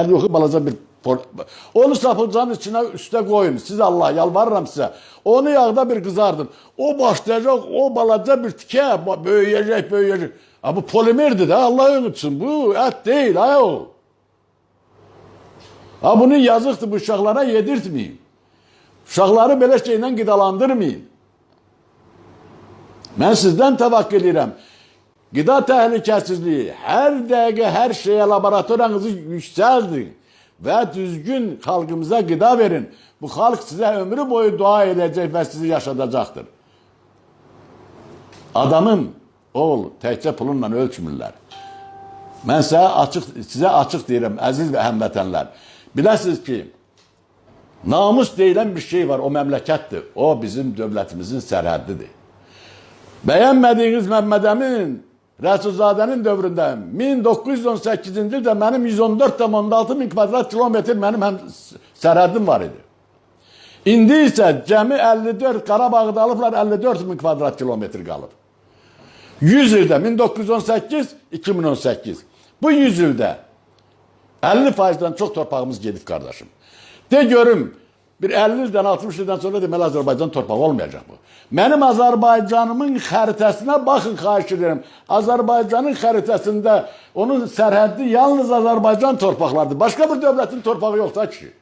Yoxu balaca bir onu sapıcanın içine üstə qoyun. Siz Allah yalvarıram sizə. Onu yağda bir kızardın. O başlayacak o balaca bir tike böyüyecek böyüyecek. Ha, bu polimerdir de Allah unutsun. Bu et değil ayol. Ha, bunu yazıqdır bu uşaqlara yedirtmeyin. Uşaqları belə şeylə qidalandırmayın. Mən sizdən təvəkkül edirəm. Qida təhlükəsizliyi, hər dəqiqə hər şeyə laboratoryunuzu yüksəldin və düzgün xalqımıza qida verin. Bu xalq sizə ömrü boyu dua edəcək və sizi yaşadacaqdır. Adamın, oğul, təkcə pulunla ölçmürlər. Mən sizə açıq deyirəm, əziz və həmvətənlər. Biləsiniz ki, namus deyilən bir şey var, o məmləkətdir. O bizim dövlətimizin sərhəddidir. Bəyənmədiyiniz Məmməd Əmin Rəsulzadənin dövründə 1918-ci ildə mənim 114,6 min kvadrat kilometr mənim sərhədim var idi. İndi isə cəmi 54, Qarabağda alıblar 54 min kvadrat kilometr qalıb. 100 ildə 1918-2018 bu 100 ildə 50%'den çox torpağımız gedib qardaşım. De görüm bir 50 ildən 60 ildən sonra deməli Azərbaycan torpağı olmayacaq bu. Mənim Azərbaycanımın xəritəsinə baxın xahiş edirəm. Azərbaycanın xəritəsində onun sərhəddi yalnız Azərbaycan torpaqlardır. Başqa bir dövlətin torpağı yoxdur ki.